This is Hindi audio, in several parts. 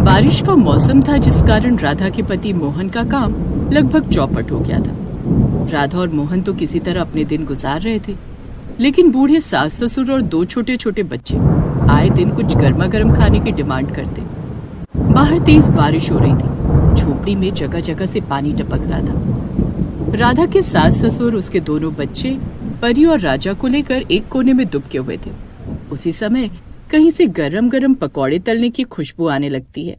बारिश का मौसम था, जिस कारण राधा के पति मोहन का काम लगभग चौपट हो गया था। राधा और मोहन तो किसी तरह अपने दिन गुजार रहे थे, लेकिन बूढ़े सास ससुर और दो छोटे छोटे बच्चे आए दिन कुछ गर्मा गर्म खाने की डिमांड करते। बाहर तेज बारिश हो रही थी। झोपड़ी में जगह जगह से पानी टपक रहा था। राधा के सास ससुर, उसके दोनों बच्चे, परी और राजा को लेकर एक कोने में दुबके हुए थे। उसी समय कहीं से गरम गरम पकौड़े तलने की खुशबू आने लगती है।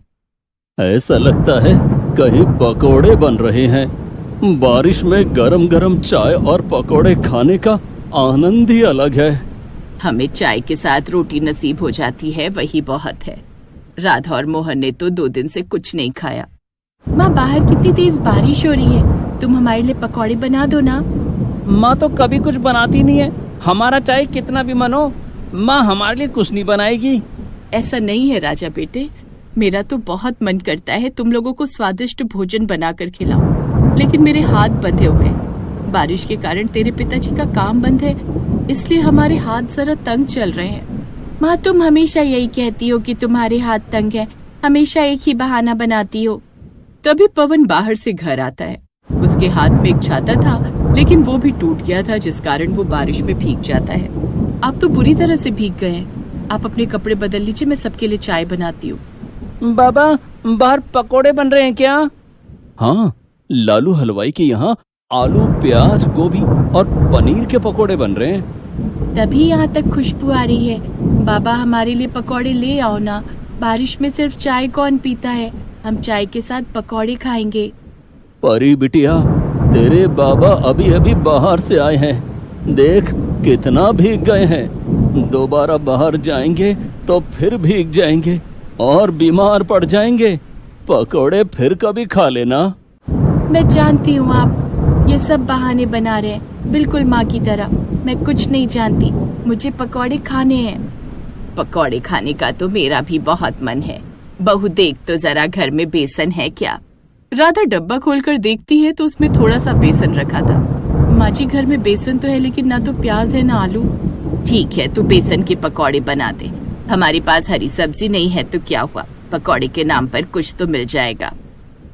ऐसा लगता है कहीं पकोड़े बन रहे हैं। बारिश में गरम गरम चाय और पकोड़े खाने का आनंद ही अलग है। हमें चाय के साथ रोटी नसीब हो जाती है, वही बहुत है। राधा और मोहन ने तो 2 दिन से कुछ नहीं खाया। माँ, बाहर कितनी तेज बारिश हो रही है, तुम हमारे लिए पकौड़े बना दो ना। माँ तो कभी कुछ बनाती नहीं है, हमारा चाय कितना भी मन हो, माँ हमारे लिए कुछ नहीं बनाएगी। ऐसा नहीं है राजा बेटे, मेरा तो बहुत मन करता है तुम लोगों को स्वादिष्ट भोजन बनाकर खिलाऊं, लेकिन मेरे हाथ बंधे हुए हैं। बारिश के कारण तेरे पिताजी का काम बंद है, इसलिए हमारे हाथ जरा तंग चल रहे हैं। माँ, तुम हमेशा यही कहती हो कि तुम्हारे हाथ तंग है, हमेशा एक ही बहाना बनाती हो। तभी पवन बाहर से घर आता है। उसके हाथ में एक छाता था, लेकिन वो भी टूट गया था, जिस कारण वो बारिश में भीग जाता है। आप तो बुरी तरह से भीग गए हैं। आप अपने कपड़े बदल लीजिए, मैं सबके लिए चाय बनाती हूँ। बाबा, बाहर पकोड़े बन रहे हैं क्या? हाँ, लालू हलवाई के यहाँ आलू, प्याज, गोभी और पनीर के पकोड़े बन रहे हैं। तभी यहाँ तक खुशबू आ रही है। बाबा, हमारे लिए पकौड़े ले आओ ना। बारिश में सिर्फ चाय कौन पीता है, हम चाय के साथ पकौड़े खाएंगे। परी बिटिया, तेरे बाबा अभी अभी बाहर से आए हैं। देख कितना भीग गए हैं। दोबारा बाहर जाएंगे तो फिर भीग जाएंगे और बीमार पड़ जाएंगे। पकौड़े फिर कभी खा लेना। मैं जानती हूँ आप ये सब बहाने बना रहे हैं, बिल्कुल माँ की तरह। मैं कुछ नहीं जानती, मुझे पकौड़े खाने हैं। पकौड़े खाने का तो मेरा भी बहुत मन है। बहू, देख तो जरा घर में बेसन है क्या। राधा डब्बा खोलकर देखती है तो उसमें थोड़ा सा बेसन रखा था। माँ जी, घर में बेसन तो है, लेकिन ना तो प्याज है ना आलू। ठीक है, तू बेसन के पकौड़े बना दे। हमारे पास हरी सब्जी नहीं है तो क्या हुआ, पकौड़े के नाम पर कुछ तो मिल जाएगा।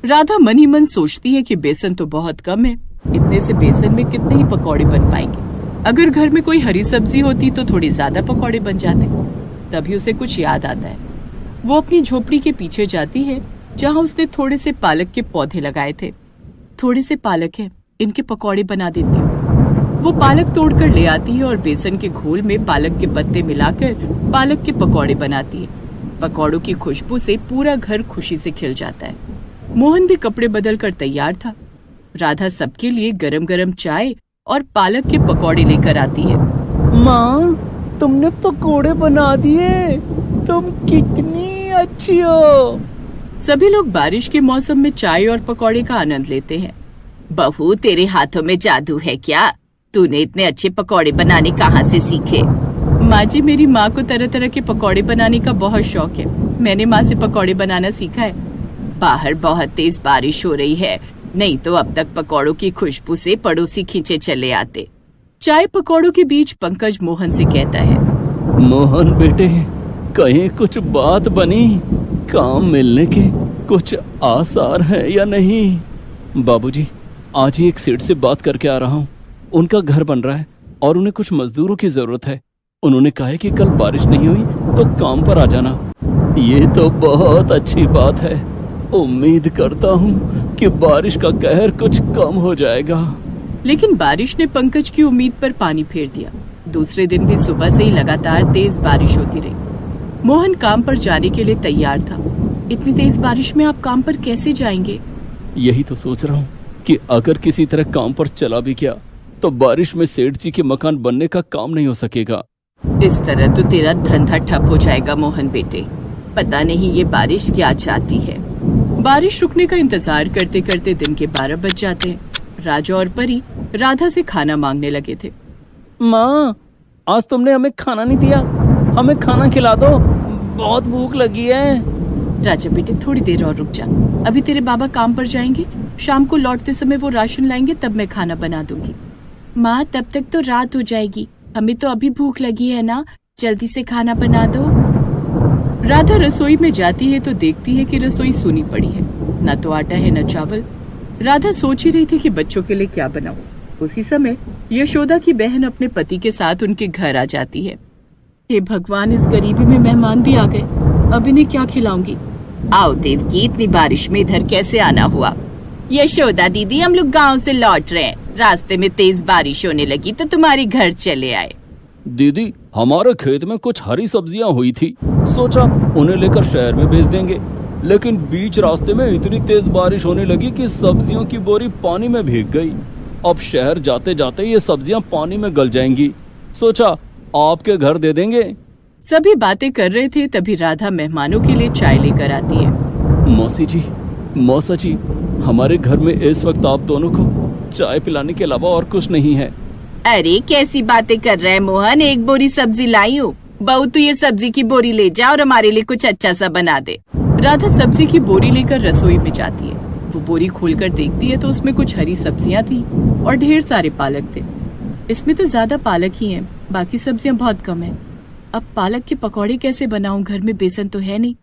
राधा मन ही मन सोचती है कि बेसन तो बहुत कम है, इतने से बेसन में कितने ही पकौड़े बन पाएंगे। अगर घर में कोई हरी सब्जी होती तो थोड़ी ज्यादा पकौड़े बन जाते। तभी उसे कुछ याद आता है। वो अपनी झोपड़ी के पीछे जाती है, जहाँ उसने थोड़े से पालक के पौधे लगाए थे। थोड़े से पालक है, इनके पकौड़े बना देती हूँ। वो पालक तोड़कर ले आती है और बेसन के घोल में पालक के पत्ते मिलाकर पालक के पकौड़े बनाती है। पकौड़ों की खुशबू से पूरा घर खुशी से खिल जाता है। मोहन भी कपड़े बदल कर तैयार था। राधा सबके लिए गरम गरम चाय और पालक के पकौड़े लेकर आती है। माँ, तुमने पकोड़े बना दिए, तुम कितनी अच्छी हो। सभी लोग बारिश के मौसम में चाय और पकौड़े का आनंद लेते हैं। बहू, तेरे हाथों में जादू है क्या? तूने इतने अच्छे पकौड़े बनाने कहाँ से सीखे? माँ जी, मेरी माँ को तरह तरह के पकौड़े बनाने का बहुत शौक है। मैंने माँ से पकौड़े बनाना सीखा है। बाहर बहुत तेज बारिश हो रही है, नहीं तो अब तक पकौड़ों की खुशबू से पड़ोसी खींचे चले आते। चाय पकौड़ों के बीच पंकज मोहन से कहता है, मोहन बेटे, कहीं कुछ बात बनी? काम मिलने के कुछ आसार हैं या नहीं? बाबूजी, आज ही एक सेठ से बात करके आ रहा हूँ। उनका घर बन रहा है और उन्हें कुछ मजदूरों की जरूरत है। उन्होंने कहा है कि कल बारिश नहीं हुई तो काम पर आ जाना। ये तो बहुत अच्छी बात है। उम्मीद करता हूँ कि बारिश का कहर कुछ कम हो जाएगा। लेकिन बारिश ने पंकज की उम्मीद पर पानी फेर दिया। दूसरे दिन भी सुबह से ही लगातार तेज बारिश होती रही। मोहन काम पर जाने के लिए तैयार था। इतनी तेज बारिश में आप काम पर कैसे जाएंगे? यही तो सोच रहा हूँ कि अगर किसी तरह काम पर चला भी गया तो बारिश में सेठ जी के मकान बनने का काम नहीं हो सकेगा। इस तरह तो तेरा धंधा ठप हो जाएगा मोहन बेटे। पता नहीं ये बारिश क्या चाहती है। बारिश रुकने का इंतजार करते करते दिन के 12 बज जाते हैं। राजा और परी राधा से खाना मांगने लगे थे। माँ, आज तुमने हमें खाना नहीं दिया, हमें खाना खिला दो, बहुत भूख लगी है। राजा बेटे, थोड़ी देर और रुक जा। अभी तेरे बाबा काम पर जाएंगे, शाम को लौटते समय वो राशन लाएंगे, तब मैं खाना बना दूंगी। माँ, तब तक तो रात हो जाएगी, हमें तो अभी भूख लगी है ना, जल्दी से खाना बना दो। राधा रसोई में जाती है तो देखती है कि रसोई सूनी पड़ी है, न तो आटा है न चावल। राधा सोच ही रही थी कि बच्चों के लिए क्या बनाऊं। उसी समय यशोदा की बहन अपने पति के साथ उनके घर आ जाती है। हे भगवान, इस गरीबी में मेहमान भी आ गए, अब इन्हें क्या खिलाऊंगी। आओ देवकी, इतनी बारिश में इधर कैसे आना हुआ। यशोदा दीदी, हम लोग गांव से लौट रहे हैं, रास्ते में तेज बारिश होने लगी तो तुम्हारे घर चले आए। दीदी, हमारे खेत में कुछ हरी सब्जियां हुई थी, सोचा उन्हें लेकर शहर में बेच देंगे, लेकिन बीच रास्ते में इतनी तेज बारिश होने लगी कि सब्जियों की बोरी पानी में भीग गई। अब शहर जाते जाते ये सब्जियां पानी में गल जाएंगी, सोचा आपके घर दे देंगे। सभी बातें कर रहे थे, तभी राधा मेहमानों के लिए चाय लेकर आती है। मौसी जी, मौसा जी, हमारे घर में इस वक्त आप दोनों को चाय पिलाने के अलावा और कुछ नहीं है। अरे कैसी बातें कर रहा है मोहन, एक बोरी सब्जी लाई हूँ। बहू, तू ये सब्जी की बोरी ले जा और हमारे लिए कुछ अच्छा सा बना दे। राधा सब्जी की बोरी लेकर रसोई में जाती है। वो बोरी खोलकर देखती है तो उसमें कुछ हरी सब्जियां थी और ढेर सारे पालक थे। इसमें तो ज्यादा पालक ही हैं, बाकी सब्जियां बहुत कम हैं। अब पालक के पकौड़े कैसे बनाऊं, घर में बेसन तो है नहीं।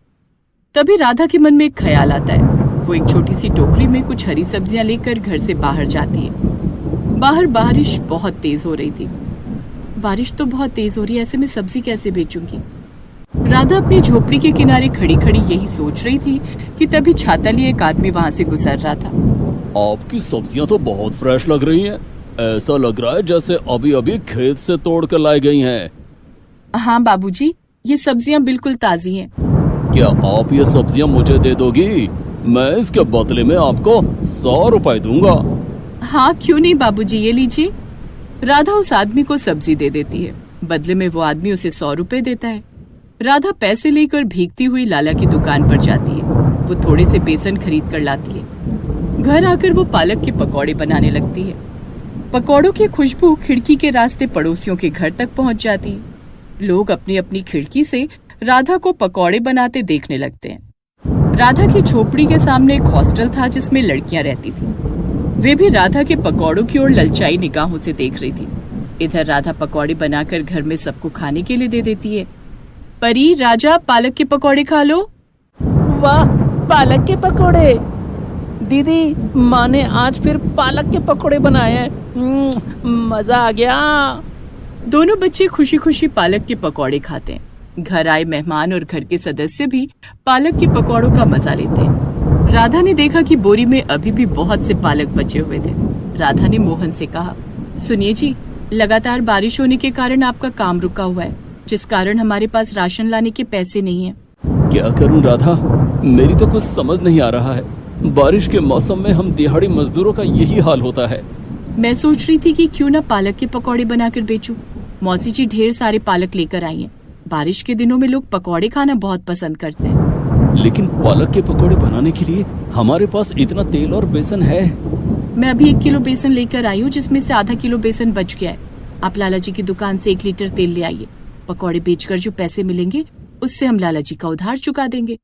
तभी राधा के मन में एक ख्याल आता है। वो एक छोटी सी टोकरी में कुछ हरी सब्जियां लेकर घर से बाहर जाती है। बाहर बारिश बहुत तेज हो रही थी। बारिश तो बहुत तेज हो रही है, ऐसे में सब्जी कैसे बेचूंगी। राधा अपनी झोपड़ी के किनारे खड़ी खड़ी यही सोच रही थी कि तभी छाता लिए एक आदमी वहां से गुजर रहा था। आपकी सब्जियां तो बहुत फ्रेश लग रही हैं। ऐसा लग रहा है जैसे अभी अभी खेत से तोड़ कर लाई गई हैं। हाँ बाबूजी, ये सब्जियां बिल्कुल ताजी हैं। क्या आप ये सब्जियां मुझे दे दोगी? मैं इसके बदले में आपको 100 रुपए दूंगा। हाँ क्यों नहीं बाबूजी, ये लीजिए। राधा उस आदमी को सब्जी दे देती है। बदले में वो आदमी उसे 100 रुपए देता है। राधा पैसे लेकर भीगती हुई लाला की दुकान पर जाती है। वो थोड़े से बेसन खरीद कर लाती है। घर आकर वो पालक के पकौड़े बनाने लगती है। पकौड़ों की खुशबू खिड़की के रास्ते पड़ोसियों के घर तक पहुंच जाती है। लोग अपनी अपनी खिड़की से राधा को पकौड़े बनाते देखने लगते हैं। राधा की झोपड़ी के सामने एक हॉस्टल था जिसमें लड़कियां रहती थी। वे भी राधा के पकौड़ों की ओर ललचाई निगाहों से देख रही थी। इधर राधा पकौड़े बनाकर घर में सबको खाने के लिए दे देती है। परी, राजा, पालक के पकौड़े खा लो। वाह, पालक के पकोड़े। दीदी, माँ ने आज फिर पालक के पकोड़े बनाए हैं। मजा आ गया। दोनों बच्चे खुशी खुशी पालक के पकौड़े खाते हैं। घर आए मेहमान और घर के सदस्य भी पालक के पकौड़ों का मजा लेते हैं। राधा ने देखा कि बोरी में अभी भी बहुत से पालक बचे हुए थे। राधा ने मोहन से कहा, सुनिए जी, लगातार बारिश होने के कारण आपका काम रुका हुआ है, जिस कारण हमारे पास राशन लाने के पैसे नहीं है। क्या करूं राधा, मेरी तो कुछ समझ नहीं आ रहा है। बारिश के मौसम में हम दिहाड़ी मजदूरों का यही हाल होता है। मैं सोच रही थी कि क्यों ना पालक के पकौड़े बनाकर बेचूं। मौसी जी ढेर सारे पालक लेकर आई हैं। बारिश के दिनों में लोग पकौड़े खाना बहुत पसंद करते हैं। लेकिन पालक के पकौड़े बनाने के लिए हमारे पास इतना तेल और बेसन है। मैं अभी 1 किलो बेसन लेकर आई हूँ, जिसमें से आधा किलो बेसन बच गया है। आप लाला जी की दुकान से 1 लीटर तेल ले आइए। पकौड़े बेचकर जो पैसे मिलेंगे उससे हम लाला जी का उधार चुका देंगे।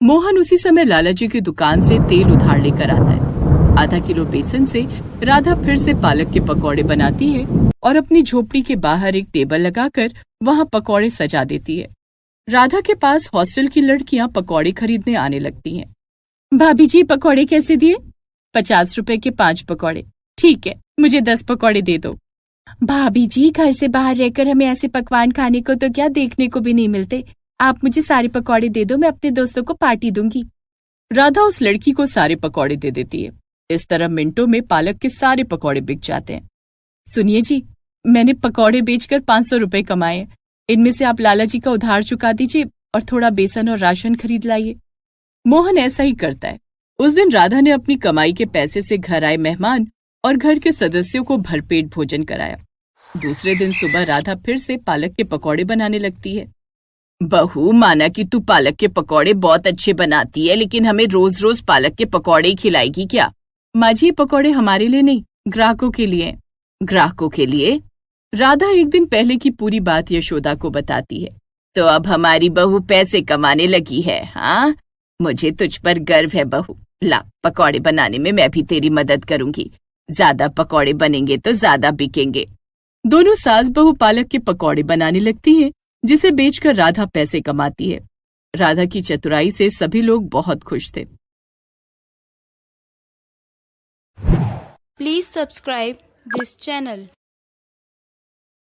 मोहन उसी समय लाला जी की दुकान से तेल उधार लेकर आता है। आधा किलो बेसन से राधा फिर से पालक के पकौड़े बनाती है और अपनी झोपड़ी के बाहर एक टेबल लगाकर वहां पकौड़े सजा देती है। राधा के पास हॉस्टल की लड़कियां पकौड़े खरीदने आने लगती हैं। भाभी जी, पकौड़े कैसे दिए? 50 रुपए के 5 पकौड़े। ठीक है, मुझे 10 पकौड़े दे दो। भाभी जी, घर से बाहर रहकर हमें ऐसे पकवान खाने को तो क्या देखने को भी नहीं मिलते। आप मुझे सारे पकौड़े दे दो, मैं अपने दोस्तों को पार्टी दूंगी। राधा उस लड़की को सारे पकौड़े दे देती है। इस तरह मिनटों में पालक के सारे पकौड़े बिक जाते हैं। सुनिए जी, मैंने पकौड़े बेचकर 500 रुपए कमाए। इनमें से आप लाला जी का उधार चुका दीजिए और थोड़ा बेसन और राशन खरीद लाइए। मोहन ऐसा ही करता है। उस दिन राधा ने अपनी कमाई के पैसे से घर आए मेहमान और घर के सदस्यों को भरपेट भोजन कराया। दूसरे दिन सुबह राधा फिर से पालक के पकौड़े बनाने लगती है। बहू, माना कि तू पालक के पकौड़े बहुत अच्छे बनाती है, लेकिन हमें रोज रोज पालक के पकौड़े ही खिलाएगी क्या? माँ जी, पकौड़े हमारे लिए नहीं, ग्राहकों के लिए। ग्राहकों के लिए? राधा एक दिन पहले की पूरी बात यशोदा को बताती है। तो अब हमारी बहू पैसे कमाने लगी है। हाँ, मुझे तुझ पर गर्व है बहू। ला, पकौड़े बनाने में मैं भी तेरी मदद करूंगी। ज्यादा पकौड़े बनेंगे तो ज्यादा बिकेंगे। दोनों सास बहू पालक के पकौड़े बनाने लगती हैं, जिसे बेचकर राधा पैसे कमाती है। राधा की चतुराई से सभी लोग बहुत खुश थे। Please subscribe this channel.